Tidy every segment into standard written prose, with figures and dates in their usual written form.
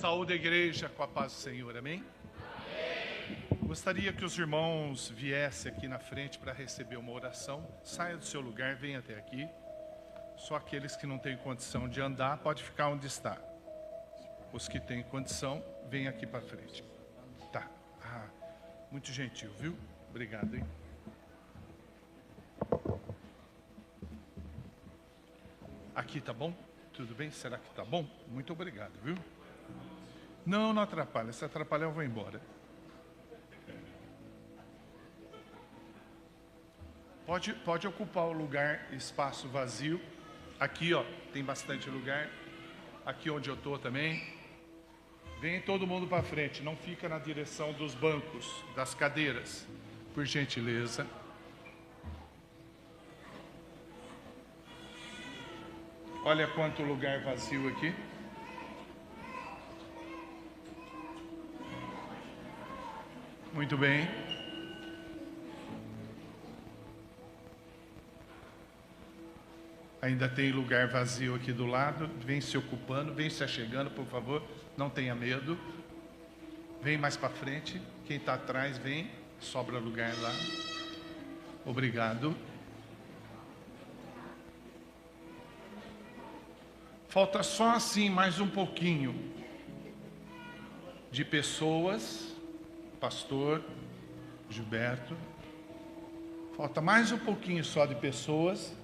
Saúde a igreja com a paz do Senhor, amém? Gostaria que os irmãos viessem aqui na frente para receber uma oração. Saia do seu lugar, venha até aqui. Só aqueles que não têm condição de andar, pode ficar onde está. Os que têm condição, venham aqui para frente. Tá. Muito gentil, viu? Obrigado, hein? Aqui tá bom? Tudo bem? Será que tá bom? Muito obrigado, viu? Não, não atrapalha. Se atrapalhar, eu vou embora. Pode ocupar o lugar, espaço vazio. Aqui, ó, tem bastante lugar. Aqui onde eu tô também. Vem todo mundo para frente. Não fica na direção dos bancos, das cadeiras, por gentileza. Olha quanto lugar vazio aqui. Muito bem. Ainda tem lugar vazio aqui do lado. Vem se ocupando, vem se achegando, por favor. Não tenha medo. Vem mais para frente. Quem está atrás, vem. Sobra lugar lá. Obrigado. Falta só assim mais um pouquinho de pessoas. Pastor Gilberto. Falta mais um pouquinho só de pessoas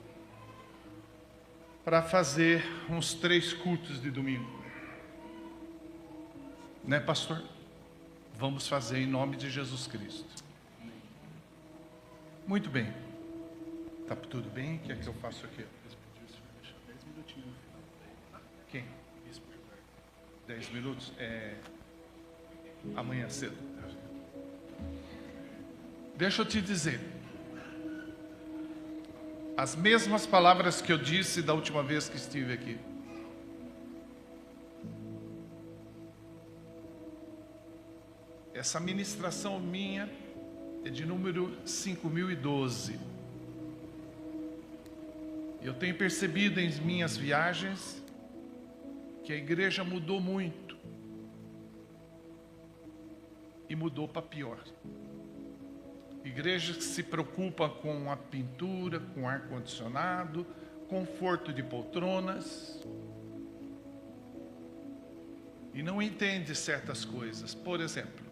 para fazer uns 3 cultos de domingo. Né, pastor? Vamos fazer em nome de Jesus Cristo. Muito bem. Tá tudo bem? O que é que eu faço aqui? 10 minutinhos no final. Quem? 10 minutos? Amanhã cedo. Deixa eu te dizer. As mesmas palavras que eu disse da última vez que estive aqui. Essa ministração minha é de número 5012. Eu tenho percebido em minhas viagens que a igreja mudou muito. E mudou para pior. Igrejas que se preocupam com a pintura, com ar-condicionado, conforto de poltronas. E não entende certas coisas. Por exemplo,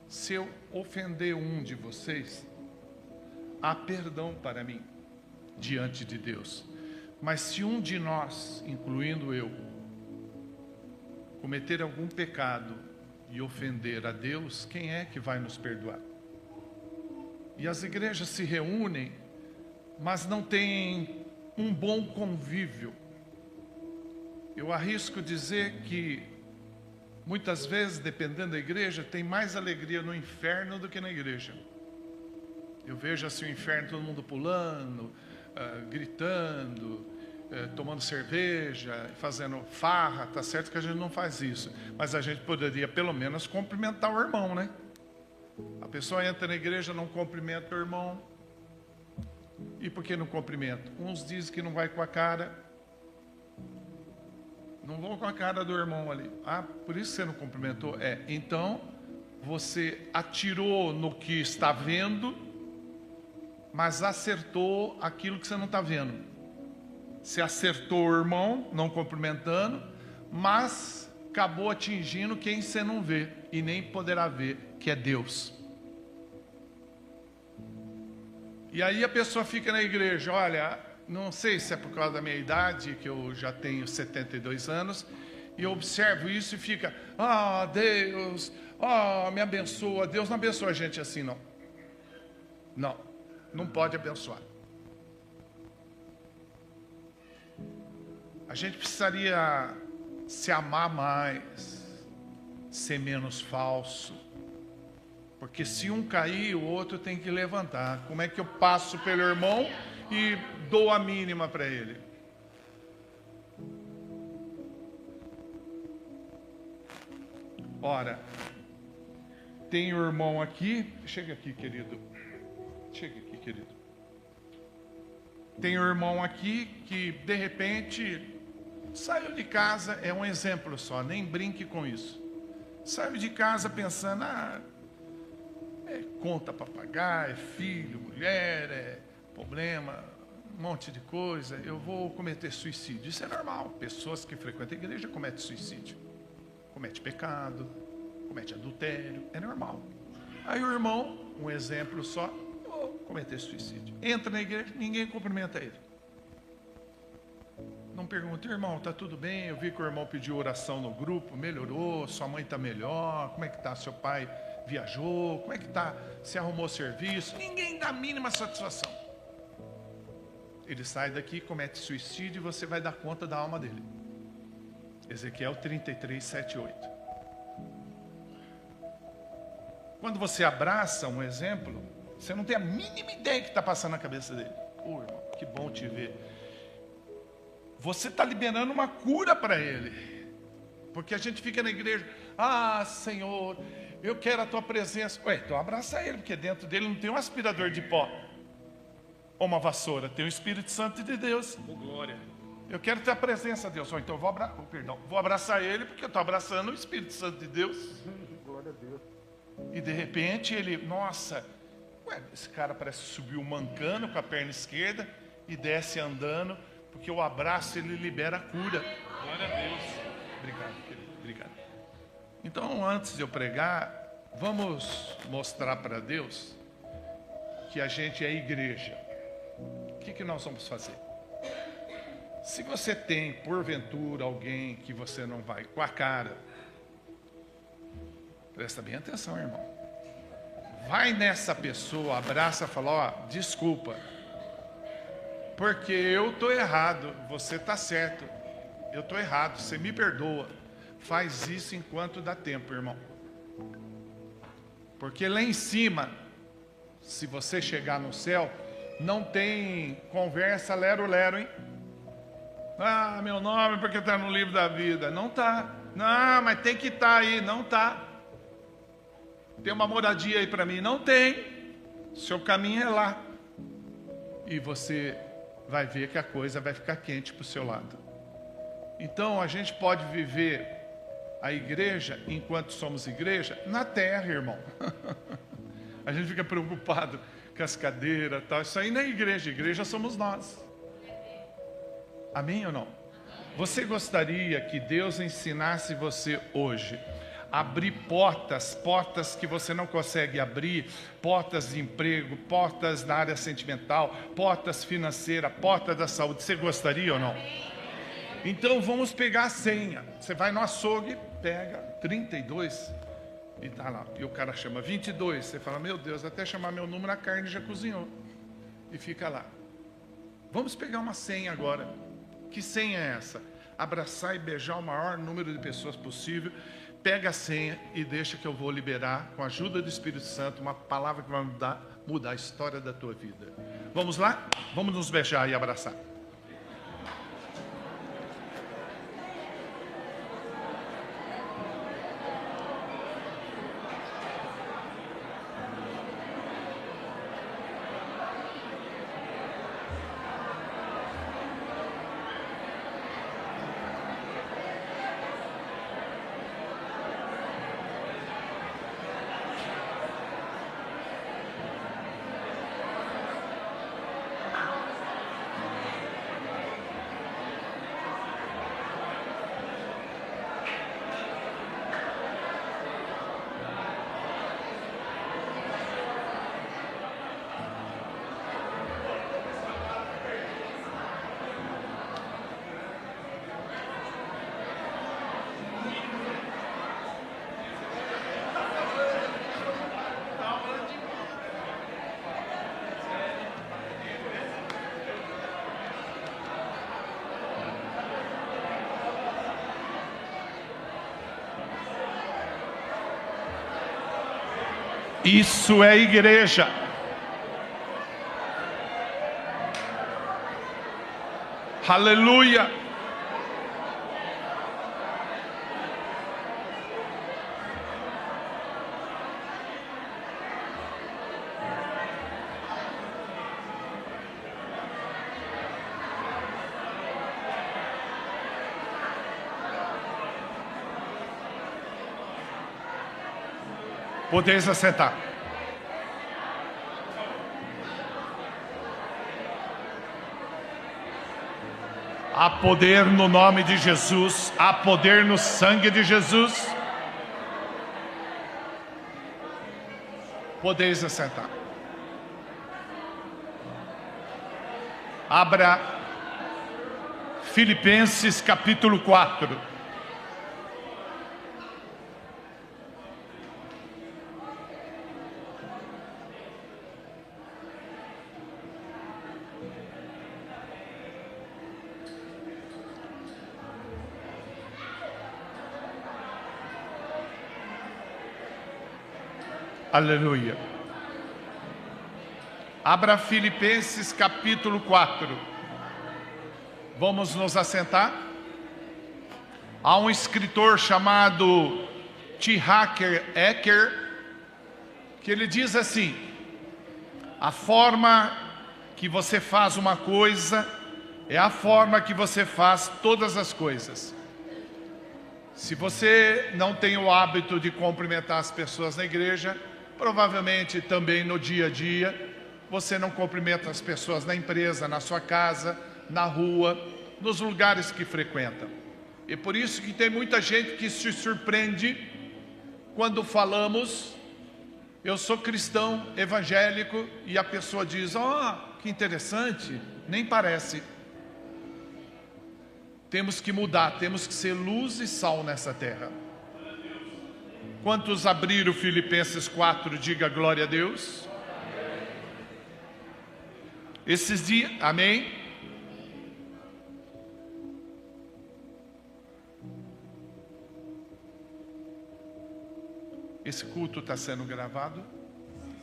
se eu ofender um de vocês, há perdão para mim, diante de Deus. Mas se um de nós, incluindo eu, cometer algum pecado e ofender a Deus, quem é que vai nos perdoar? E as igrejas se reúnem, mas não têm um bom convívio. Eu arrisco dizer que, muitas vezes, dependendo da igreja, tem mais alegria no inferno do que na igreja. Eu vejo assim o inferno, todo mundo pulando, gritando, tomando cerveja, fazendo farra. Tá certo que a gente não faz isso, mas a gente poderia pelo menos cumprimentar o irmão, né? A pessoa entra na igreja, não cumprimenta o irmão. E por que não cumprimenta? Uns dizem que não vai com a cara. Não vão com a cara do irmão ali. Ah, por isso você não cumprimentou? Então você atirou no que está vendo, mas acertou aquilo que você não está vendo. Você acertou o irmão, não cumprimentando, mas acabou atingindo quem você não vê e nem poderá ver, que é Deus. E aí a pessoa fica na igreja, olha, não sei se é por causa da minha idade, que eu já tenho 72 anos, e eu observo isso e fica, Deus, me abençoa. Deus não abençoa a gente assim, não. Não pode abençoar. A gente precisaria se amar mais, ser menos falso. Porque se um cair, o outro tem que levantar. Como é que eu passo pelo irmão e dou a mínima para ele? Ora, tem o irmão aqui. Chega aqui, querido. Chega aqui, querido. Tem um irmão aqui que, de repente, Saiu de casa, é um exemplo só, nem brinque com isso. Saiu de casa pensando, é conta para pagar, é filho, mulher, é problema, um monte de coisa, eu vou cometer suicídio. Isso é normal, pessoas que frequentam a igreja cometem suicídio. Comete pecado, comete adultério, é normal. Aí o irmão, um exemplo só, vou cometer suicídio. Entra na igreja, ninguém cumprimenta ele. Não pergunta, irmão, tá tudo bem? Eu vi que o irmão pediu oração no grupo, melhorou, sua mãe está melhor, como é que tá? Seu pai viajou, como é que tá? Se arrumou serviço? Ninguém dá a mínima satisfação. Ele sai daqui, comete suicídio e você vai dar conta da alma dele. Ezequiel 33, 7 e 8. Quando você abraça um exemplo, você não tem a mínima ideia que está passando na cabeça dele. Irmão, que bom te ver. Você está liberando uma cura para ele. Porque a gente fica na igreja, Senhor, eu quero a tua presença. Então abraça ele, porque dentro dele não tem um aspirador de pó ou uma vassoura, tem o Espírito Santo de Deus. Glória. Eu quero ter a presença de Deus. Então eu vou abraçar ele, porque eu estou abraçando o Espírito Santo de Deus. Glória a Deus. E de repente ele, nossa, esse cara parece subir um mancando com a perna esquerda e desce andando, porque o abraço ele libera a cura. Glória a Deus. Obrigado, querido, obrigado. Então, antes de eu pregar, vamos mostrar para Deus que a gente é igreja. O que nós vamos fazer? Se você tem, porventura, alguém que você não vai com a cara, presta bem atenção, irmão. Vai nessa pessoa, abraça e fala, desculpa, porque eu estou errado, você está certo, eu estou errado, você me perdoa. Faz isso enquanto dá tempo, irmão. Porque lá em cima, se você chegar no céu, não tem conversa lero-lero, hein? Meu nome porque está no livro da vida. Não está. Não, mas tem que estar aí. Não está. Tem uma moradia aí para mim? Não tem. Seu caminho é lá. E você vai ver que a coisa vai ficar quente para o seu lado. Então a gente pode viver a igreja, enquanto somos igreja, na terra, irmão. A gente fica preocupado com as cadeiras e tal. Isso aí não é igreja. Igreja somos nós. Amém ou não? Você gostaria que Deus ensinasse você hoje a abrir portas que você não consegue abrir, portas de emprego, portas na área sentimental, portas financeiras, portas da saúde? Você gostaria ou não? Então vamos pegar a senha. Você vai no açougue, pega 32 e tá lá. E o cara chama 22. Você fala, meu Deus, até chamar meu número a carne já cozinhou. E fica lá. Vamos pegar uma senha agora. Que senha é essa? Abraçar e beijar o maior número de pessoas possível. Pega a senha e deixa que eu vou liberar, com a ajuda do Espírito Santo, uma palavra que vai mudar a história da tua vida. Vamos lá? Vamos nos beijar e abraçar. Isso é igreja. Aleluia. Podeis assentar. Há poder no nome de Jesus, há poder no sangue de Jesus. Podeis assentar. Abra Filipenses capítulo 4. Aleluia. Abra Filipenses capítulo 4. Vamos nos assentar. Há um escritor chamado T. Harv Eker, que ele diz assim: a forma que você faz uma coisa é a forma que você faz todas as coisas. Se você não tem o hábito de cumprimentar as pessoas na igreja, provavelmente também no dia a dia, você não cumprimenta as pessoas na empresa, na sua casa, na rua, nos lugares que frequenta. E por isso que tem muita gente que se surpreende quando falamos, eu sou cristão evangélico, e a pessoa diz, que interessante, nem parece. Temos que mudar, temos que ser luz e sal nessa terra. Quantos abriram Filipenses 4, diga glória a Deus. Esses dias, amém? Esse culto está sendo gravado?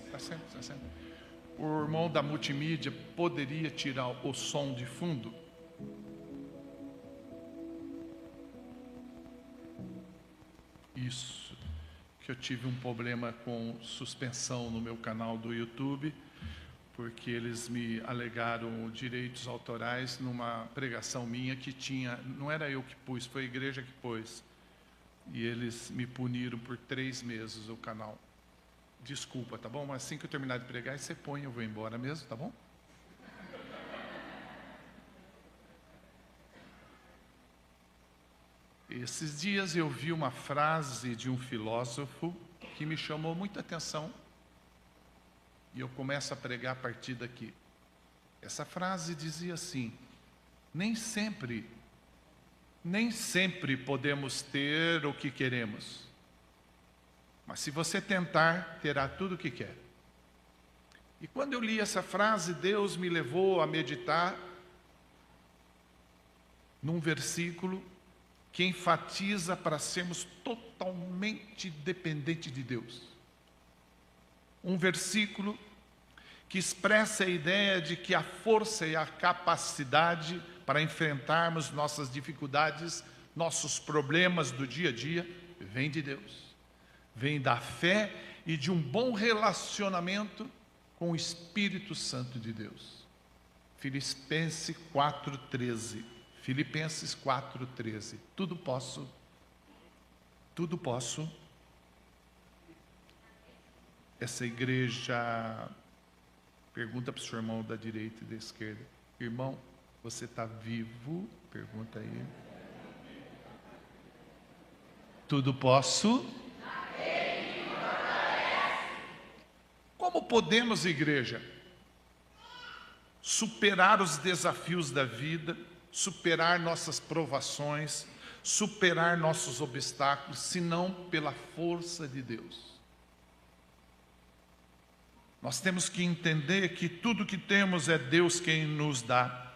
Está sendo. O irmão da multimídia poderia tirar o som de fundo? Isso, que eu tive um problema com suspensão no meu canal do YouTube, porque eles me alegaram direitos autorais numa pregação minha que tinha, não era eu que pus, foi a igreja que pôs, e eles me puniram por 3 meses o canal. Desculpa, tá bom? Mas assim que eu terminar de pregar, você põe, eu vou embora mesmo, tá bom? Esses dias eu vi uma frase de um filósofo que me chamou muita atenção, e eu começo a pregar a partir daqui. Essa frase dizia assim: nem sempre podemos ter o que queremos, mas se você tentar, terá tudo o que quer. E quando eu li essa frase, Deus me levou a meditar num versículo que enfatiza para sermos totalmente dependentes de Deus. Um versículo que expressa a ideia de que a força e a capacidade para enfrentarmos nossas dificuldades, nossos problemas do dia a dia, vem de Deus. Vem da fé e de um bom relacionamento com o Espírito Santo de Deus. Filipenses 4:13. Filipenses 4:13. Tudo posso. Essa igreja pergunta para o seu irmão da direita e da esquerda: irmão, você está vivo? Pergunta aí. Tudo posso. Como podemos, igreja, superar os desafios da vida, superar nossas provações, superar nossos obstáculos, se não pela força de Deus? Nós temos que entender que tudo que temos é Deus quem nos dá.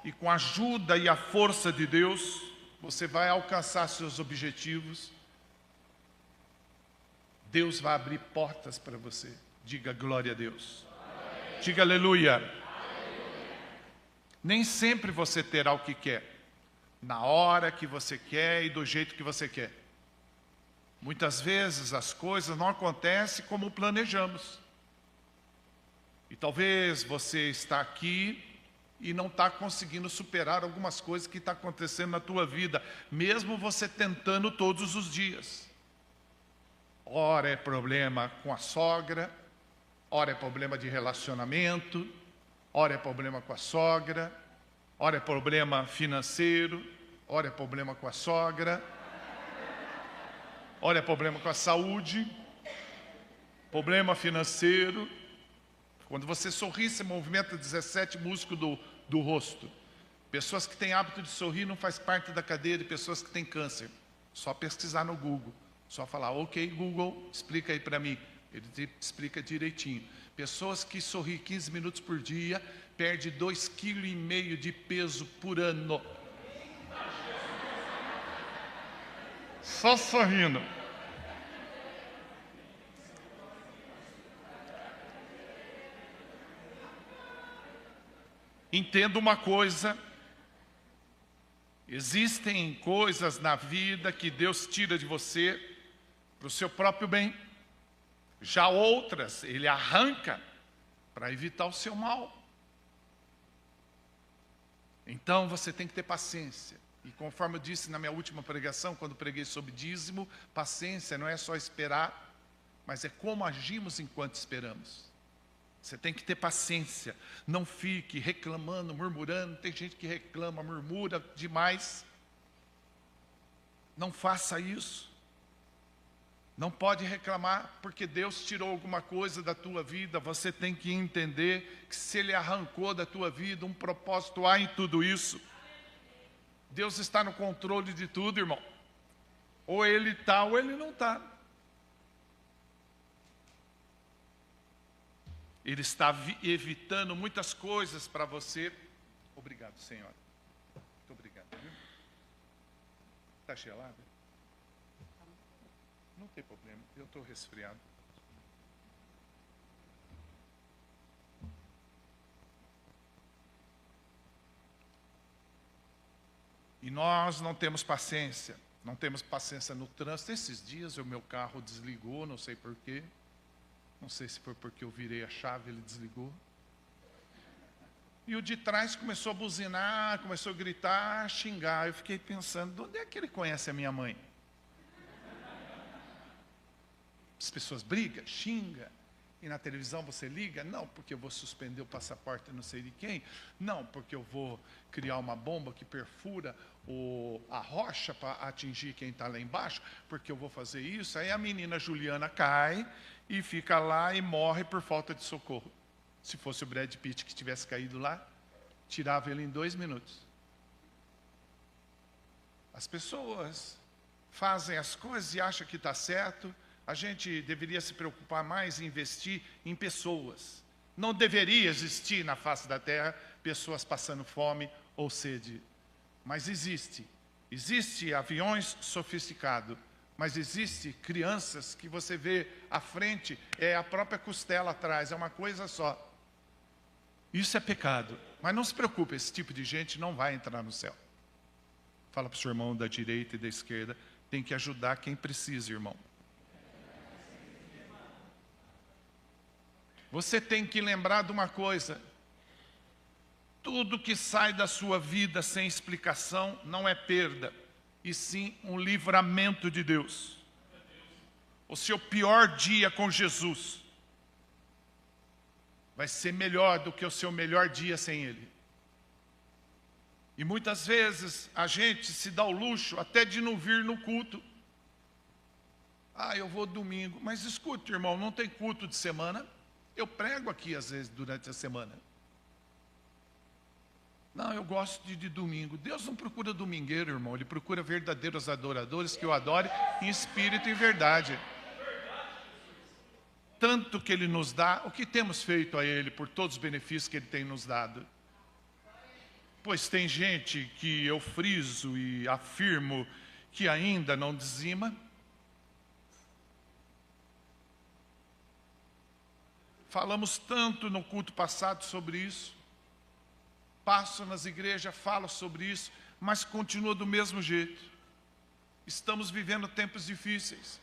E com a ajuda e a força de Deus, você vai alcançar seus objetivos. Deus vai abrir portas para você. Diga glória a Deus. Diga aleluia. Nem sempre você terá o que quer, na hora que você quer e do jeito que você quer. Muitas vezes as coisas não acontecem como planejamos. E talvez você está aqui e não está conseguindo superar algumas coisas que estão acontecendo na tua vida, mesmo você tentando todos os dias. Ora é problema com a sogra, ora é problema de relacionamento, ora é problema com a sogra, ora é problema financeiro, ora é problema com a sogra, ora é problema com a saúde, problema financeiro. Quando você sorri, você movimenta 17 músculos do rosto. Pessoas que têm hábito de sorrir não faz parte da cadeia de pessoas que têm câncer. Só pesquisar no Google. Só falar, ok, Google, explica aí para mim. Ele te explica direitinho. Pessoas que sorriem 15 minutos por dia, perdem 2,5 kg de peso por ano. Só sorrindo. Entenda uma coisa, existem coisas na vida que Deus tira de você para o seu próprio bem. Já outras, Ele arranca para evitar o seu mal. Então você tem que ter paciência. E conforme eu disse na minha última pregação, quando preguei sobre dízimo, paciência não é só esperar, mas é como agimos enquanto esperamos. Você tem que ter paciência, não fique reclamando, murmurando. Tem gente que reclama, murmura demais. Não faça isso. Não pode reclamar porque Deus tirou alguma coisa da tua vida. Você tem que entender que se Ele arrancou da tua vida, um propósito há em tudo isso. Deus está no controle de tudo, irmão. Ou Ele está ou Ele não está. Ele está evitando muitas coisas para você. Obrigado, Senhor. Muito obrigado. Está gelado? Não tem problema, eu estou resfriado. E nós não temos paciência. Não temos paciência no trânsito. Esses dias o meu carro desligou, não sei porquê. Não sei se foi porque eu virei a chave, ele desligou. E o de trás começou a buzinar, começou a gritar, a xingar. Eu fiquei pensando, de onde é que ele conhece a minha mãe? As pessoas brigam, xingam. E na televisão você liga? Não, porque eu vou suspender o passaporte não sei de quem. Não, porque eu vou criar uma bomba que perfura a rocha para atingir quem está lá embaixo. Porque eu vou fazer isso. Aí a menina Juliana cai e fica lá e morre por falta de socorro. Se fosse o Brad Pitt que tivesse caído lá, tirava ele em 2 minutos. As pessoas fazem as coisas e acham que está certo. A gente deveria se preocupar mais em investir em pessoas. Não deveria existir na face da terra pessoas passando fome ou sede. Mas existe. Existe aviões sofisticados. Mas existe crianças que você vê à frente, é a própria costela atrás, é uma coisa só. Isso é pecado. Mas não se preocupe, esse tipo de gente não vai entrar no céu. Fala para o seu irmão da direita e da esquerda, tem que ajudar quem precisa, irmão. Você tem que lembrar de uma coisa. Tudo que sai da sua vida sem explicação não é perda, e sim um livramento de Deus. O seu pior dia com Jesus vai ser melhor do que o seu melhor dia sem Ele. E muitas vezes a gente se dá o luxo até de não vir no culto. Eu vou domingo. Mas escute, irmão, não tem culto de semana? Eu prego aqui às vezes durante a semana. Não, eu gosto de domingo. Deus não procura domingueiro, irmão. Ele procura verdadeiros adoradores que o adorem em espírito e verdade. Tanto que Ele nos dá, o que temos feito a Ele por todos os benefícios que Ele tem nos dado? Pois tem gente que eu friso e afirmo que ainda não dizima. Falamos tanto no culto passado sobre isso. Passo nas igrejas, falo sobre isso, mas continua do mesmo jeito. Estamos vivendo tempos difíceis,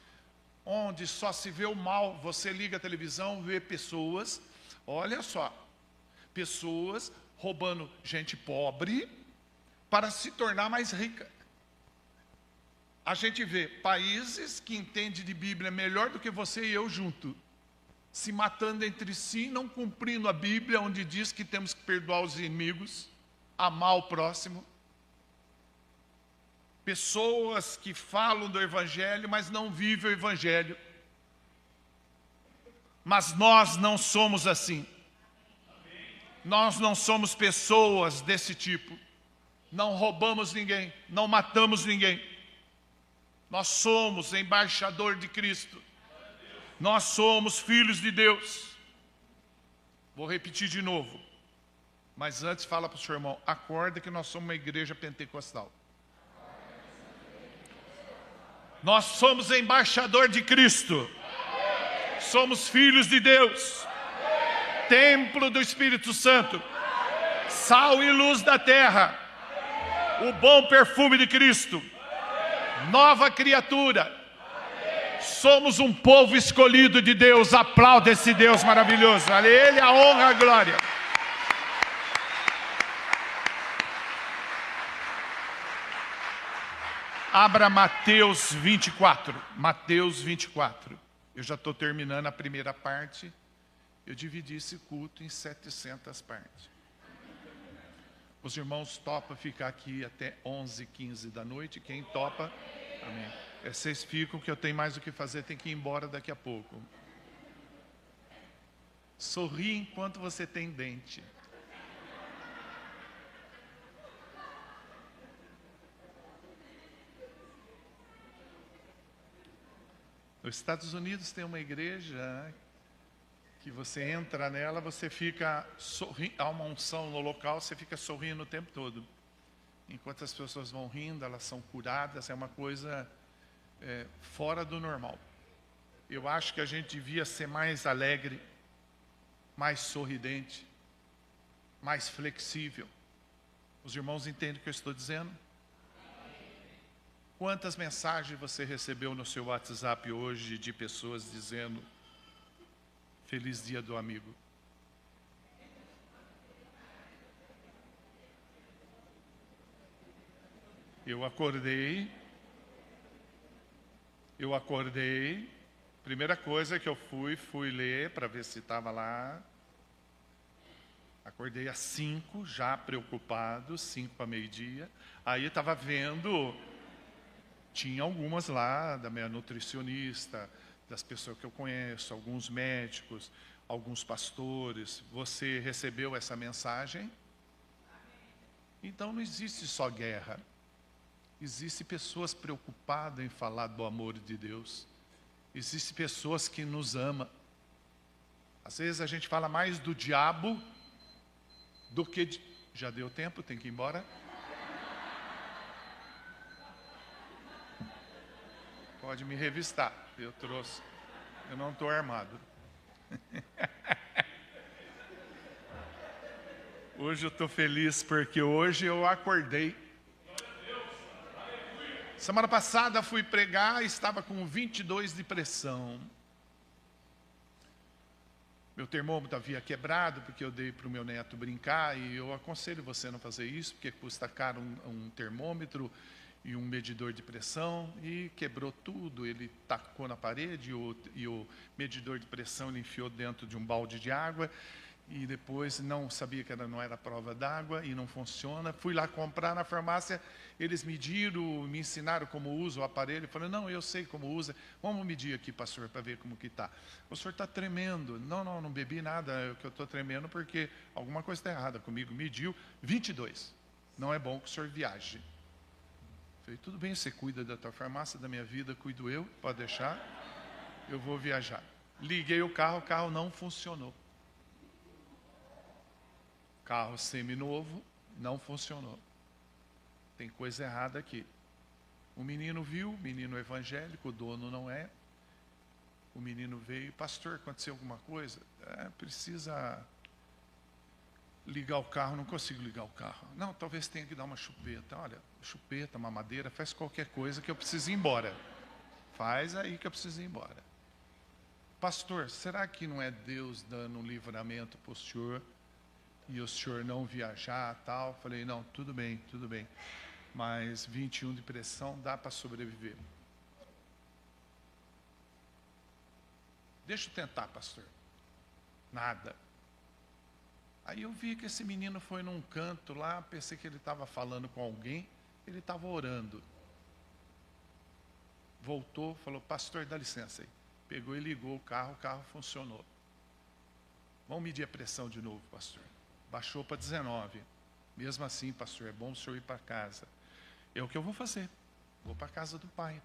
onde só se vê o mal. Você liga a televisão, vê pessoas, olha só, pessoas roubando gente pobre para se tornar mais rica. A gente vê países que entendem de Bíblia melhor do que você e eu junto, se matando entre si, não cumprindo a Bíblia, onde diz que temos que perdoar os inimigos, amar o próximo. Pessoas que falam do Evangelho, mas não vivem o Evangelho. Mas nós não somos assim. Nós não somos pessoas desse tipo. Não roubamos ninguém, não matamos ninguém. Nós somos embaixador de Cristo. Nós somos filhos de Deus. Vou repetir de novo. Mas antes fala para o seu irmão, acorda que nós somos uma igreja pentecostal. Nós somos embaixador de Cristo. Somos filhos de Deus. Templo do Espírito Santo. Sal e luz da terra. O bom perfume de Cristo. Nova criatura. Somos um povo escolhido de Deus. Aplauda esse Deus maravilhoso. A Ele a honra, a glória. Abra Mateus 24. Mateus 24. Eu já estou terminando a primeira parte. Eu dividi esse culto em 700 partes. Os irmãos topam ficar aqui até 11h15 da noite. Quem topa, amém. Vocês ficam, que eu tenho mais o que fazer, tem que ir embora daqui a pouco. Sorri enquanto você tem dente. Nos Estados Unidos tem uma igreja que você entra nela, você fica sorrindo, há uma unção no local, você fica sorrindo o tempo todo. Enquanto as pessoas vão rindo, elas são curadas, é uma coisa fora do normal. Eu acho que a gente devia ser mais alegre, mais sorridente, mais flexível. Os irmãos entendem o que eu estou dizendo? Quantas mensagens você recebeu no seu WhatsApp hoje de pessoas dizendo Feliz Dia do Amigo? Eu acordei, primeira coisa que eu fui ler para ver se estava lá. Acordei às 5, já preocupado, 5 para meio-dia. Aí estava vendo, tinha algumas lá, da minha nutricionista, das pessoas que eu conheço, alguns médicos, alguns pastores. Você recebeu essa mensagem? Então não existe só guerra. Existem pessoas preocupadas em falar do amor de Deus. Existem pessoas que nos amam. Às vezes a gente fala mais do diabo do que... Já deu tempo, tem que ir embora? Pode me revistar, eu trouxe. Eu não estou armado. Hoje eu estou feliz porque hoje eu acordei. Semana passada fui pregar e estava com 22 de pressão. Meu termômetro havia quebrado porque eu dei para o meu neto brincar e eu aconselho você a não fazer isso porque custa caro um termômetro e um medidor de pressão, e quebrou tudo. Ele tacou na parede e o medidor de pressão ele enfiou dentro de um balde de água, e depois não sabia que não era prova d'água e não funciona. Fui lá comprar na farmácia, eles mediram, me ensinaram como usa o aparelho. Eu falei, não, eu sei como usa, vamos medir aqui, pastor, para ver como que está. O senhor está tremendo. Não bebi nada, é que eu estou tremendo porque alguma coisa está errada comigo. Mediu 22, não é bom que o senhor viaje. Falei, tudo bem, você cuida da tua farmácia, da minha vida, cuido eu, pode deixar, eu vou viajar. Liguei o carro não funcionou. Carro seminovo, não funcionou. Tem coisa errada aqui. O menino viu, menino evangélico, o dono não é. O menino veio, pastor, aconteceu alguma coisa? Precisa ligar o carro, não consigo ligar o carro. Não, talvez tenha que dar uma chupeta. Olha, chupeta, mamadeira, faz qualquer coisa que eu preciso ir embora. Faz aí que eu preciso ir embora. Pastor, será que não é Deus dando um livramento para o senhor e o senhor não viajar, tal? Falei, não, tudo bem, tudo bem. mas 21 de pressão dá para sobreviver. Deixa eu tentar, pastor. Nada. Aí eu vi que esse menino foi num canto lá, pensei que ele estava falando com alguém, ele estava orando. Voltou, falou, pastor, dá licença aí. Pegou e ligou o carro funcionou. Vamos medir a pressão de novo, pastor. Baixou para 19. Mesmo assim, pastor, é bom o senhor ir para casa. É o que eu vou fazer. Vou para a casa do pai.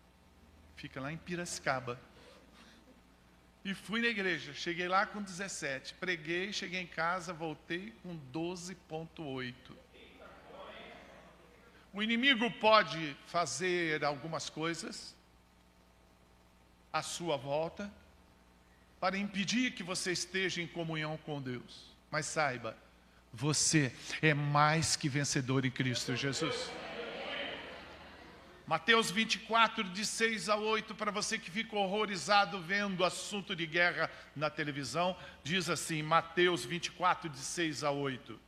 Fica lá em Piracicaba. E fui na igreja. Cheguei lá com 17. Preguei, cheguei em casa, voltei com 12,8. O inimigo pode fazer algumas coisas à sua volta para impedir que você esteja em comunhão com Deus. Mas saiba, você é mais que vencedor em Cristo Jesus. Mateus 24, de 6 a 8, para você que fica horrorizado vendo assunto de guerra na televisão, diz assim, Mateus 24, de 6 a 8,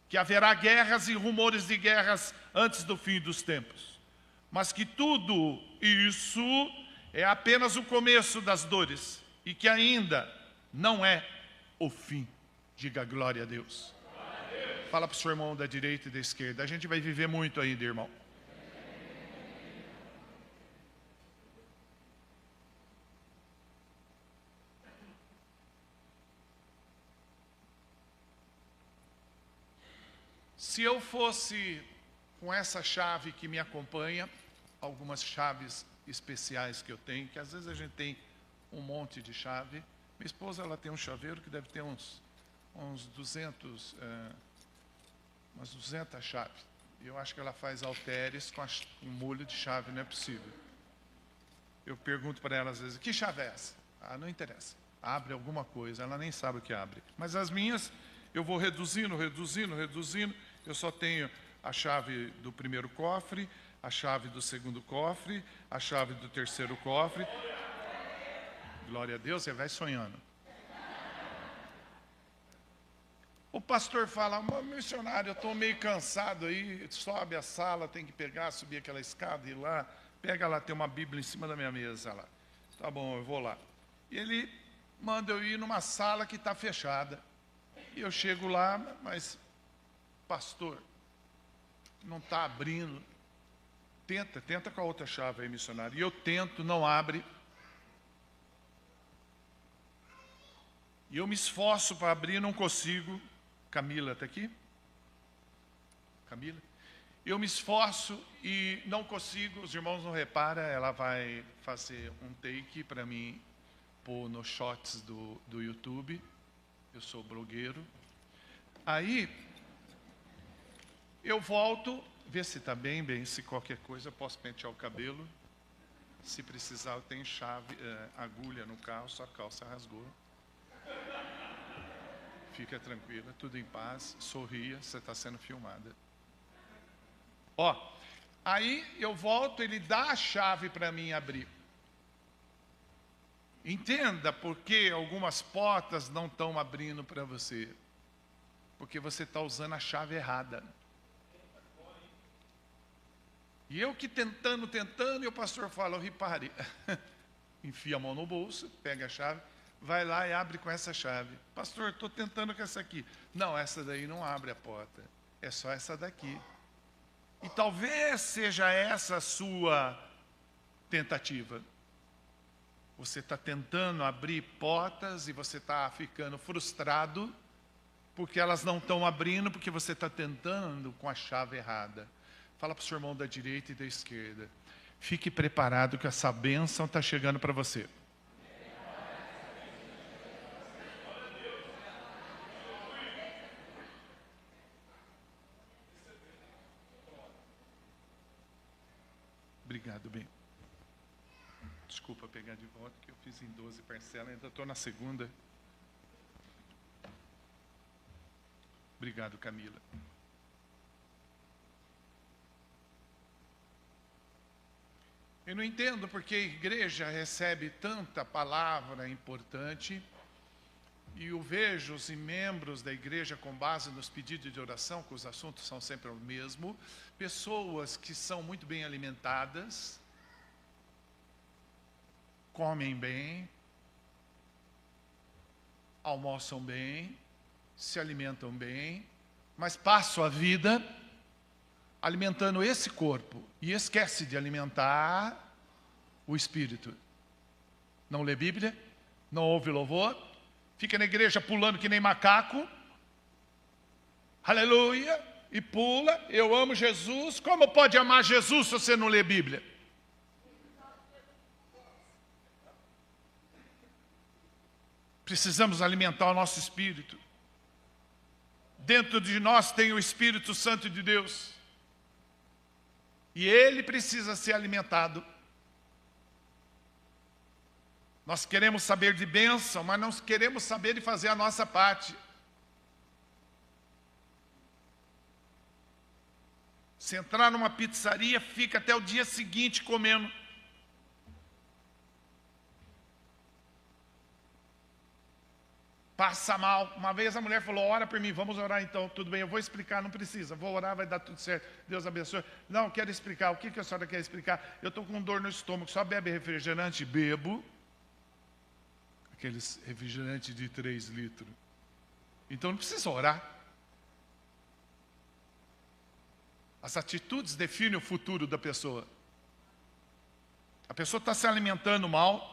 que haverá guerras e rumores de guerras antes do fim dos tempos, mas que tudo isso é apenas o começo das dores, e que ainda não é o fim. Diga glória a Deus. Fala para o seu irmão da direita e da esquerda, a gente vai viver muito ainda, irmão. Se eu fosse com essa chave que me acompanha, algumas chaves especiais que eu tenho, que às vezes a gente tem um monte de chave. Minha esposa, ela tem um chaveiro que deve ter uns 200, umas 200 chaves. Eu acho que ela faz halteres com um molho de chave, não é possível. Eu pergunto para ela às vezes, que chave é essa? Ah, não interessa. Abre alguma coisa, ela nem sabe o que abre. Mas as minhas, eu vou reduzindo. Eu só tenho a chave do primeiro cofre, a chave do segundo cofre, a chave do terceiro cofre. Glória a Deus, você vai sonhando. O pastor fala, missionário, eu estou meio cansado aí, sobe a sala, tem que pegar, subir aquela escada e ir lá, pega lá, tem uma Bíblia em cima da minha mesa lá. Tá bom, eu vou lá. E ele manda eu ir numa sala que está fechada. E eu chego lá, mas, pastor, não está abrindo. Tenta com a outra chave aí, missionário. E eu tento, não abre. E eu me esforço para abrir, não consigo. Camila está aqui? Camila? Eu me esforço e não consigo, os irmãos não reparam, ela vai fazer um take para mim pôr nos shots do YouTube. Eu sou blogueiro. Aí, eu volto, ver se está bem, se qualquer coisa, eu posso pentear o cabelo. Se precisar, eu tenho chave, agulha no carro, sua calça rasgou. Fica tranquila, tudo em paz, sorria, você está sendo filmada. Ó, aí eu volto, ele dá a chave para mim abrir. Entenda por que algumas portas não estão abrindo para você. Porque você está usando a chave errada. E eu que tentando, e o pastor fala, repare, enfia a mão no bolso, pega a chave, vai lá e abre com essa chave. Pastor, estou tentando com essa aqui. Não, essa daí não abre a porta, é só essa daqui. E talvez seja essa a sua tentativa. Você está tentando abrir portas e você está ficando frustrado porque elas não estão abrindo, porque você está tentando com a chave errada. Fala para o seu irmão da direita e da esquerda. Fique preparado que essa bênção está chegando para você. Obrigado, bem. Desculpa pegar de volta, que eu fiz em 12 parcelas, ainda estou na segunda. Obrigado, Camila. Eu não entendo porque a igreja recebe tanta palavra importante E eu vejo os membros da igreja com base nos pedidos de oração, que os assuntos são sempre o mesmo, pessoas que são muito bem alimentadas, comem bem, almoçam bem, se alimentam bem, mas passam a vida alimentando esse corpo e esquece de alimentar o espírito. Não lê Bíblia, não ouve louvor, fica na igreja pulando que nem macaco, aleluia, e pula, eu amo Jesus. Como pode amar Jesus se você não lê Bíblia? Precisamos alimentar o nosso espírito. Dentro de nós tem o Espírito Santo de Deus. E ele precisa ser alimentado. Nós queremos saber de bênção, mas não queremos saber de fazer a nossa parte. Se entrar numa pizzaria, fica até o dia seguinte comendo. Passa mal. Uma vez a mulher falou, ora por mim, vamos orar então. Tudo bem, eu vou explicar, não precisa. Vou orar, vai dar tudo certo. Deus abençoe. Não, quero explicar. O que a senhora quer explicar? Eu estou com dor no estômago, só bebe refrigerante? Bebo. Aqueles refrigerantes de 3 litros. Então não precisa orar. As atitudes definem o futuro da pessoa. A pessoa está se alimentando mal.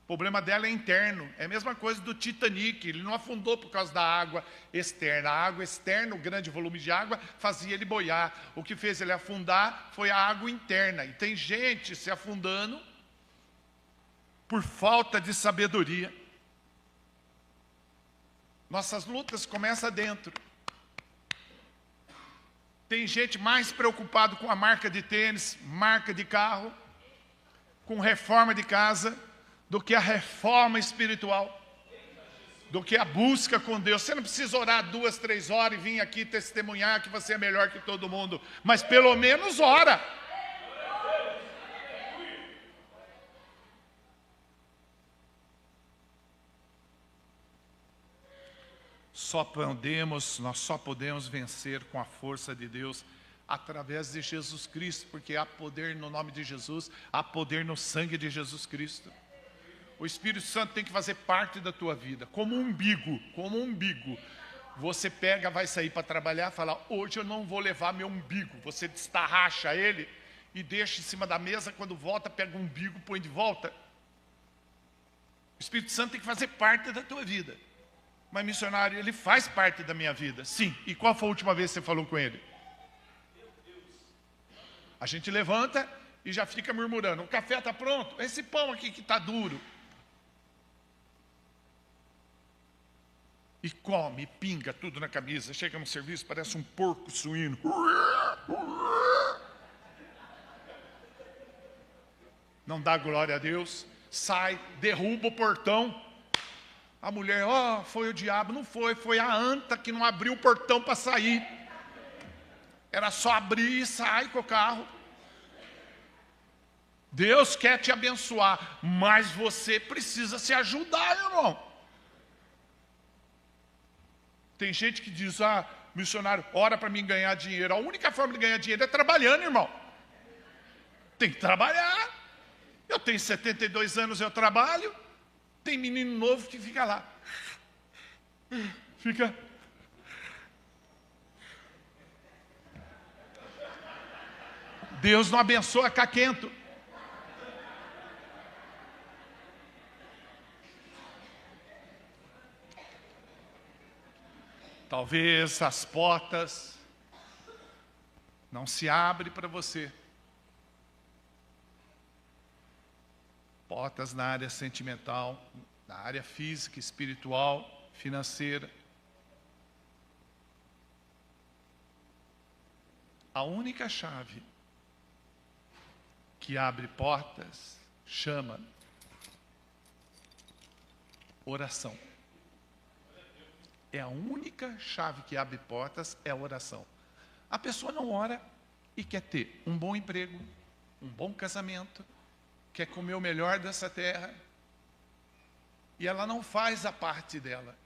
O problema dela é interno. É a mesma coisa do Titanic. Ele não afundou por causa da água externa. A água externa, o grande volume de água, fazia ele boiar. O que fez ele afundar foi a água interna. E tem gente se afundando por falta de sabedoria. Nossas lutas começam dentro. Tem gente mais preocupada com a marca de tênis, marca de carro, com reforma de casa, do que a reforma espiritual, do que a busca com Deus. Você não precisa orar 2, 3 horas e vir aqui testemunhar que você é melhor que todo mundo, mas pelo menos ora. Nós só podemos vencer com a força de Deus através de Jesus Cristo, porque há poder no nome de Jesus, há poder no sangue de Jesus Cristo. O Espírito Santo tem que fazer parte da tua vida, como um umbigo, como um umbigo. Você pega, vai sair para trabalhar, fala, hoje eu não vou levar meu umbigo. Você destarracha ele e deixa em cima da mesa, quando volta, pega o umbigo, põe de volta. O Espírito Santo tem que fazer parte da tua vida. Mas missionário, ele faz parte da minha vida. Sim, e qual foi a última vez que você falou com ele? A gente levanta e já fica murmurando, o café está pronto, esse pão aqui que está duro. E come, pinga tudo na camisa, chega no serviço, parece um porco suíno. Não dá glória a Deus, sai, derruba o portão. A mulher, foi o diabo. Não foi, foi a anta que não abriu o portão para sair. Era só abrir e sair com o carro. Deus quer te abençoar, mas você precisa se ajudar, irmão. Tem gente que diz, missionário, ora para mim ganhar dinheiro. A única forma de ganhar dinheiro é trabalhando, irmão. Tem que trabalhar. Eu tenho 72 anos, eu trabalho. Tem menino novo que fica lá. Fica. Deus não abençoa caquento. Talvez as portas não se abrem para você. Portas na área sentimental, na área física, espiritual, financeira. A única chave que abre portas chama oração. É a única chave que abre portas, é a oração. A pessoa não ora e quer ter um bom emprego, um bom casamento, quer comer o melhor dessa terra, e ela não faz a parte dela.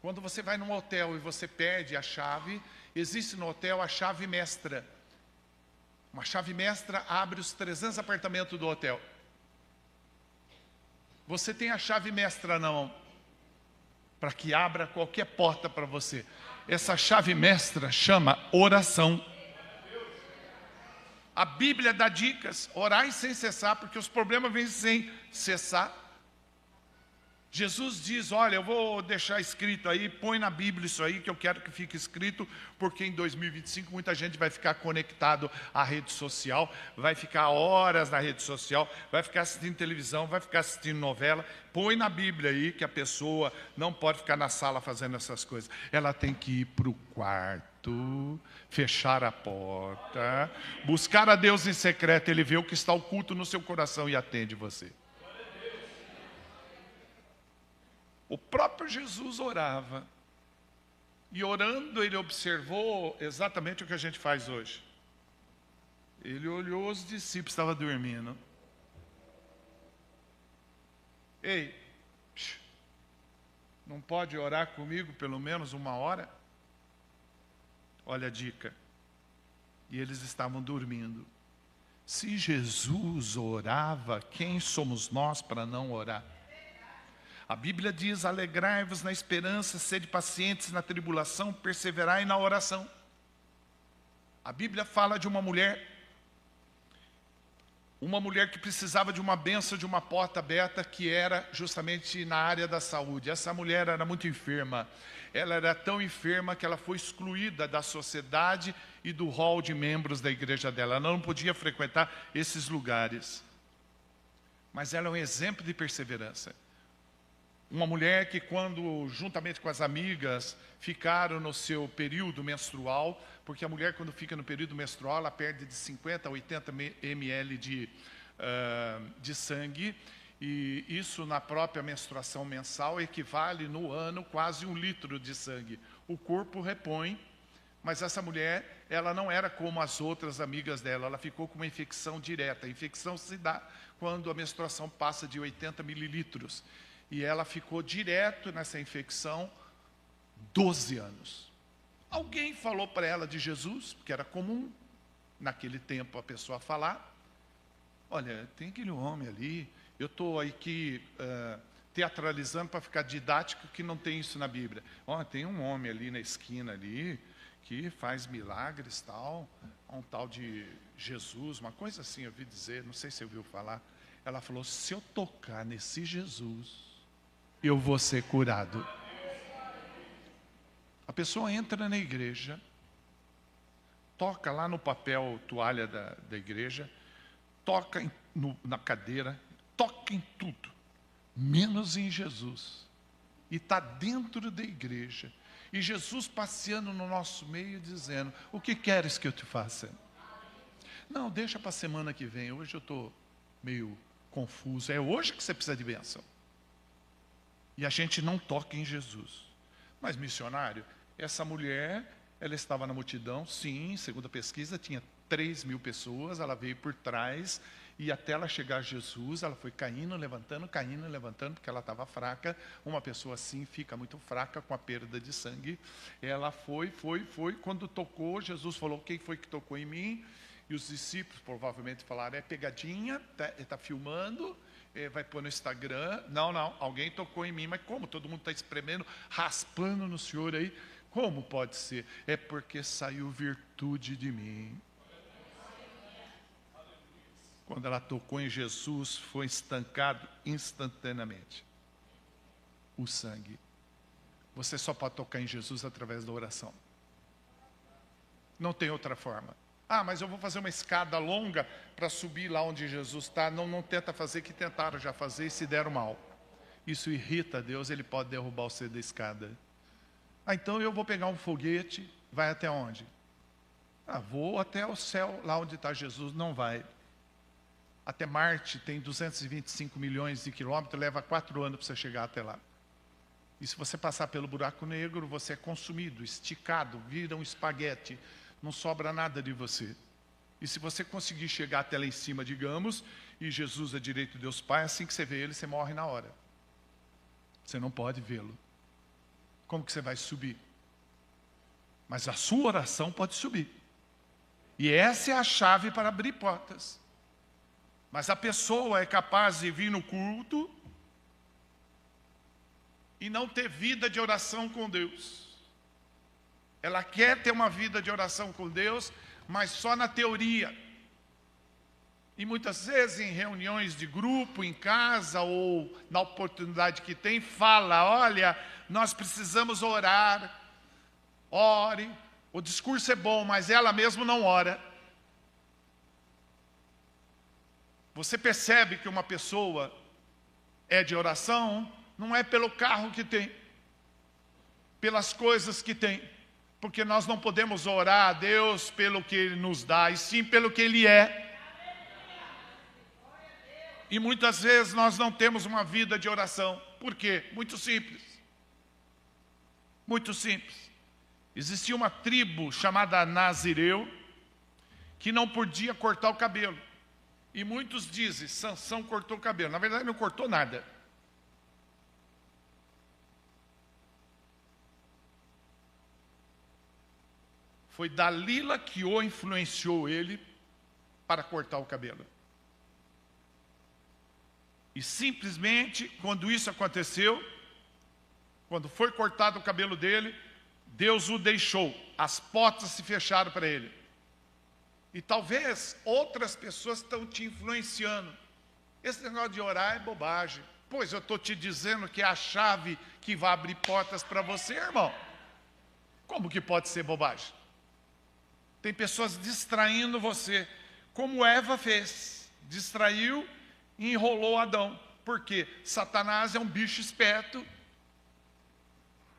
Quando você vai num hotel e você perde a chave, existe no hotel a chave mestra. Uma chave mestra abre os 300 apartamentos do hotel. Você tem a chave mestra na mão, para que abra qualquer porta para você. Essa chave mestra chama oração. A Bíblia dá dicas, orai sem cessar, porque os problemas vêm sem cessar. Jesus diz, olha, eu vou deixar escrito aí, põe na Bíblia isso aí, que eu quero que fique escrito, porque em 2025 muita gente vai ficar conectado à rede social, vai ficar horas na rede social, vai ficar assistindo televisão, vai ficar assistindo novela. Põe na Bíblia aí que a pessoa não pode ficar na sala fazendo essas coisas. Ela tem que ir para o quarto, fechar a porta, buscar a Deus em secreto, Ele vê o que está oculto no seu coração e atende você. O próprio Jesus orava, e orando ele observou exatamente o que a gente faz hoje. Ele olhou os discípulos, estavam dormindo. Ei, não pode orar comigo pelo menos 1 hora? Olha a dica. E eles estavam dormindo. Se Jesus orava, quem somos nós para não orar? A Bíblia diz, alegrai-vos na esperança, sede pacientes na tribulação, perseverai na oração. A Bíblia fala de uma mulher que precisava de uma bênção, de uma porta aberta, que era justamente na área da saúde. Essa mulher era muito enferma. Ela era tão enferma que ela foi excluída da sociedade e do hall de membros da igreja dela. Ela não podia frequentar esses lugares. Mas ela é um exemplo de perseverança. Uma mulher que quando, juntamente com as amigas, ficaram no seu período menstrual, porque a mulher quando fica no período menstrual, ela perde de 50 a 80 ml de sangue, e isso na própria menstruação mensal equivale no ano quase 1 litro de sangue. O corpo repõe, mas essa mulher, ela não era como as outras amigas dela, ela ficou com uma infecção direta. A infecção se dá quando a menstruação passa de 80 mililitros. E ela ficou direto nessa infecção 12 anos. Alguém falou para ela de Jesus, porque era comum naquele tempo a pessoa falar. Olha, tem aquele homem ali, eu estou aqui teatralizando para ficar didático, que não tem isso na Bíblia. Tem um homem ali na esquina ali, que faz milagres, tal, um tal de Jesus, uma coisa assim, eu ouvi dizer, não sei se você ouviu falar. Ela falou, se eu tocar nesse Jesus, eu vou ser curado. A pessoa entra na igreja, toca lá no papel toalha da igreja, toca na cadeira, toca em tudo, menos em Jesus. E está dentro da igreja. E Jesus passeando no nosso meio dizendo, o que queres que eu te faça? Não, deixa para a semana que vem, hoje eu estou meio confuso. É hoje que você precisa de bênção. E a gente não toca em Jesus. Mas missionário, essa mulher, ela estava na multidão, sim, segundo a pesquisa, tinha 3.000 pessoas, ela veio por trás, e até ela chegar a Jesus, ela foi caindo, levantando, porque ela estava fraca. Uma pessoa assim fica muito fraca com a perda de sangue. Ela foi, quando tocou, Jesus falou, quem foi que tocou em mim? E os discípulos provavelmente falaram, é pegadinha, está filmando, vai pôr no Instagram. Não, alguém tocou em mim, mas como? Todo mundo está espremendo, raspando no Senhor aí. Como pode ser? É porque saiu virtude de mim. Quando ela tocou em Jesus, foi estancado instantaneamente o sangue. Você só pode tocar em Jesus através da oração. Não tem outra forma. Mas eu vou fazer uma escada longa para subir lá onde Jesus está. Não tenta fazer, que tentaram já fazer e se deram mal. Isso irrita a Deus, Ele pode derrubar você da escada. Então eu vou pegar um foguete, vai até onde? Vou até o céu, lá onde está Jesus. Não vai. Até Marte tem 225 milhões de quilômetros, leva 4 anos para você chegar até lá. E se você passar pelo buraco negro, você é consumido, esticado, vira um espaguete. Não sobra nada de você. E se você conseguir chegar até lá em cima, digamos, e Jesus é direito de Deus Pai, assim que você vê Ele, você morre na hora. Você não pode vê-lo. Como que você vai subir? Mas a sua oração pode subir. E essa é a chave para abrir portas. Mas a pessoa é capaz de vir no culto e não ter vida de oração com Deus. Ela quer ter uma vida de oração com Deus, mas só na teoria. E muitas vezes em reuniões de grupo, em casa ou na oportunidade que tem, fala, olha, nós precisamos orar, ore. O discurso é bom, mas ela mesma não ora. Você percebe que uma pessoa é de oração, não é pelo carro que tem, pelas coisas que tem, porque nós não podemos orar a Deus pelo que Ele nos dá, e sim pelo que Ele é. E muitas vezes nós não temos uma vida de oração. Por quê? Muito simples. Muito simples. Existia uma tribo chamada Nazireu, que não podia cortar o cabelo. E muitos dizem, Sansão cortou o cabelo. Na verdade, não cortou nada. Foi Dalila que o influenciou ele para cortar o cabelo. E simplesmente, quando isso aconteceu, quando foi cortado o cabelo dele, Deus o deixou. As portas se fecharam para ele. E talvez outras pessoas estão te influenciando. Esse negócio de orar é bobagem. Pois eu estou te dizendo que é a chave que vai abrir portas para você, irmão. Como que pode ser bobagem? Tem pessoas distraindo você, como Eva fez. Distraiu e enrolou Adão. Por quê? Satanás é um bicho esperto.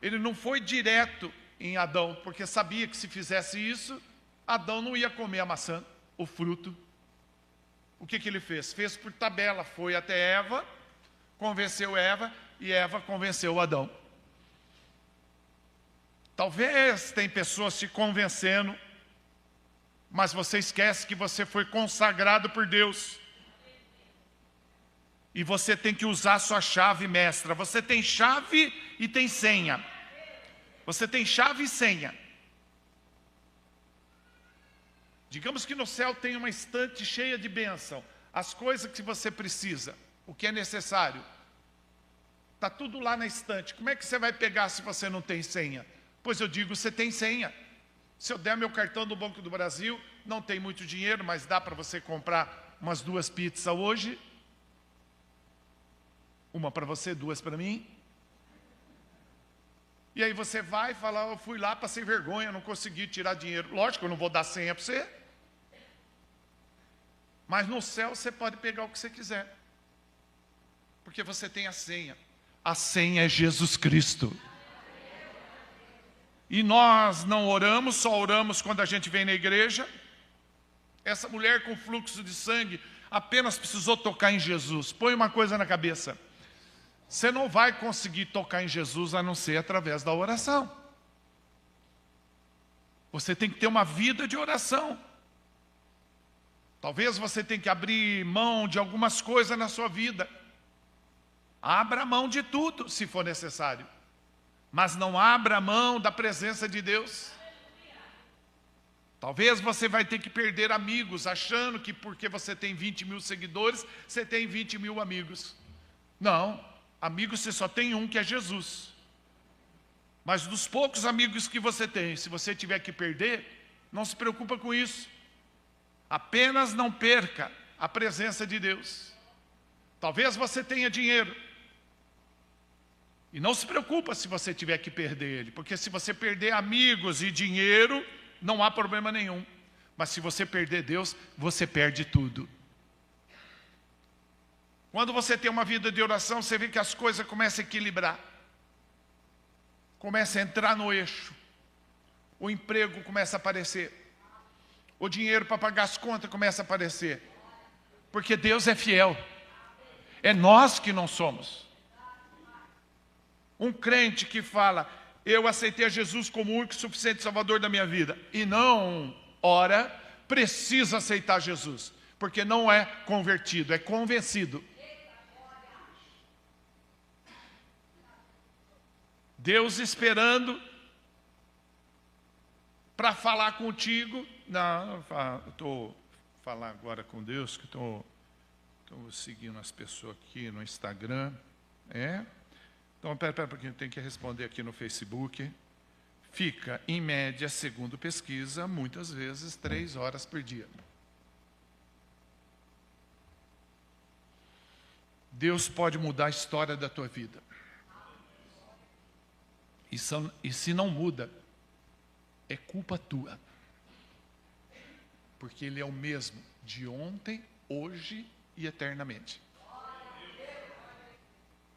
Ele não foi direto em Adão, porque sabia que se fizesse isso, Adão não ia comer a maçã, o fruto. O que ele fez? Fez por tabela, foi até Eva, convenceu Eva, e Eva convenceu Adão. Talvez tem pessoas te convencendo, mas você esquece que você foi consagrado por Deus. E você tem que usar a sua chave mestra. Você tem chave e tem senha. Você tem chave e senha. Digamos que no céu tem uma estante cheia de bênção. As coisas que você precisa, o que é necessário. Está tudo lá na estante. Como é que você vai pegar se você não tem senha? Pois eu digo, você tem senha. Se eu der meu cartão do Banco do Brasil, não tem muito dinheiro, mas dá para você comprar umas 2 pizzas hoje. Uma para você, 2 para mim. E aí você vai e fala, eu fui lá, passei vergonha, não consegui tirar dinheiro. Lógico, eu não vou dar senha para você. Mas no céu você pode pegar o que você quiser. Porque você tem a senha. A senha é Jesus Cristo. E nós não oramos, só oramos quando a gente vem na igreja. Essa mulher com fluxo de sangue apenas precisou tocar em Jesus. Põe uma coisa na cabeça. Você não vai conseguir tocar em Jesus a não ser através da oração. Você tem que ter uma vida de oração. Talvez você tenha que abrir mão de algumas coisas na sua vida. Abra mão de tudo, se for necessário. Mas não abra mão da presença de Deus. Talvez você vai ter que perder amigos, achando que porque você tem 20 mil seguidores, você tem 20 mil amigos. Não, amigos você só tem um, que é Jesus. Mas dos poucos amigos que você tem, se você tiver que perder, não se preocupa com isso. Apenas não perca a presença de Deus. Talvez você tenha dinheiro. E não se preocupa se você tiver que perder ele, porque se você perder amigos e dinheiro, não há problema nenhum. Mas se você perder Deus, você perde tudo. Quando você tem uma vida de oração, você vê que as coisas começam a equilibrar. Começa a entrar no eixo. O emprego começa a aparecer. O dinheiro para pagar as contas começa a aparecer. Porque Deus é fiel. É nós que não somos. Um crente que fala, eu aceitei a Jesus como o único e suficiente Salvador da minha vida, e não ora, precisa aceitar Jesus. Porque não é convertido, é convencido. Deus esperando para falar contigo. Não, eu estou falando agora com Deus, que estou seguindo as pessoas aqui no Instagram. Então, pera, porque eu tenho que responder aqui no Facebook. Fica, em média, segundo pesquisa, muitas vezes 3 horas por dia. Deus pode mudar a história da tua vida. E se não muda, é culpa tua. Porque Ele é o mesmo de ontem, hoje e eternamente.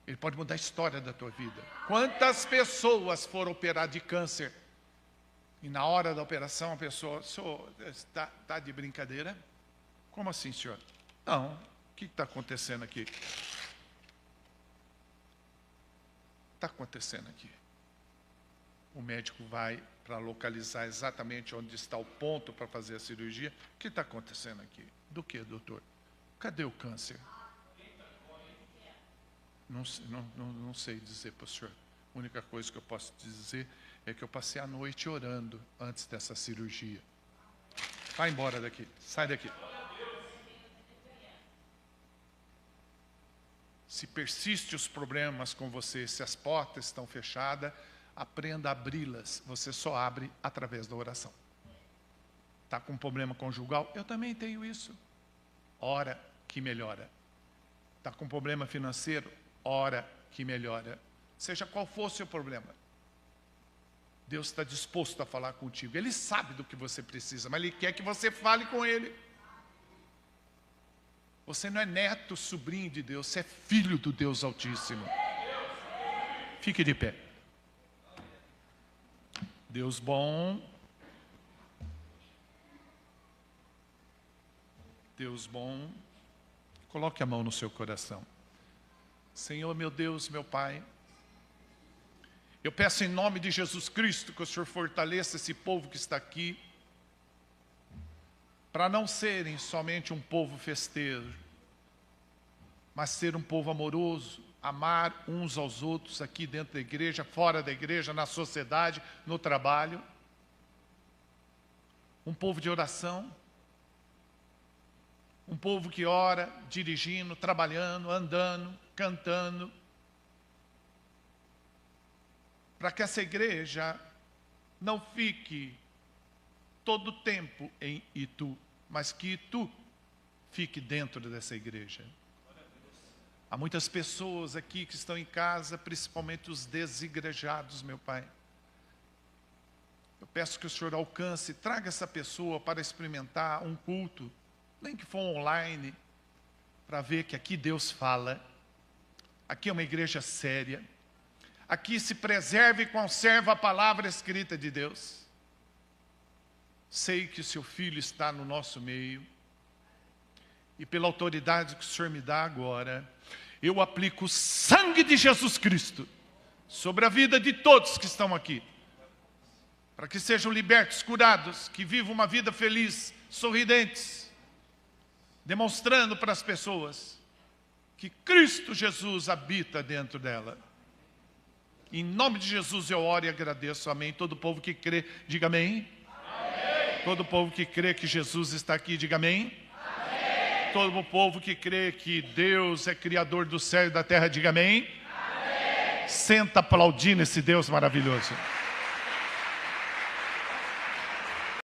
Ele pode mudar a história da tua vida. Quantas pessoas foram operadas de câncer? E na hora da operação a pessoa, senhor, está de brincadeira? Como assim, senhor? Não, o que está acontecendo aqui? Está acontecendo aqui. O médico vai para localizar exatamente onde está o ponto para fazer a cirurgia. O que está acontecendo aqui? Do que, doutor? Cadê o câncer? Não sei dizer para o senhor. A única coisa que eu posso dizer é que eu passei a noite orando antes dessa cirurgia. Vai embora daqui, sai daqui. Se persistem os problemas com você, se as portas estão fechadas, aprenda a abri-las. Você só abre através da oração. Está com um problema conjugal? Eu também tenho isso. Ora que melhora. Está com um problema financeiro? Ora que melhora. Seja qual for o seu problema, Deus está disposto a falar contigo. Ele sabe do que você precisa, mas Ele quer que você fale com Ele. Você não é neto, sobrinho de Deus, você é filho do Deus Altíssimo. Fique de pé. Deus bom. Deus bom. Coloque a mão no seu coração. Senhor, meu Deus, meu Pai, eu peço em nome de Jesus Cristo que o Senhor fortaleça esse povo que está aqui, para não serem somente um povo festeiro, mas ser um povo amoroso, amar uns aos outros aqui dentro da igreja, fora da igreja, na sociedade, no trabalho. Um povo de oração, um povo que ora, dirigindo, trabalhando, andando, cantando, para que essa igreja não fique todo o tempo em Itu, mas que Itu fique dentro dessa igreja. Há muitas pessoas aqui que estão em casa, principalmente os desigrejados, meu Pai. Eu peço que o Senhor alcance, traga essa pessoa para experimentar um culto, nem que for online, para ver que aqui Deus fala. Aqui é uma igreja séria. Aqui se preserva e conserva a palavra escrita de Deus. Sei que o seu filho está no nosso meio. E pela autoridade que o Senhor me dá agora, eu aplico o sangue de Jesus Cristo sobre a vida de todos que estão aqui. Para que sejam libertos, curados, que vivam uma vida feliz, sorridentes, demonstrando para as pessoas que Cristo Jesus habita dentro dela. Em nome de Jesus eu oro e agradeço, amém. Todo povo que crê, diga amém. Amém. Todo povo que crê que Jesus está aqui, diga amém. Amém. Todo povo que crê que Deus é criador do céu e da terra, diga amém. Amém. Senta aplaudindo esse Deus maravilhoso.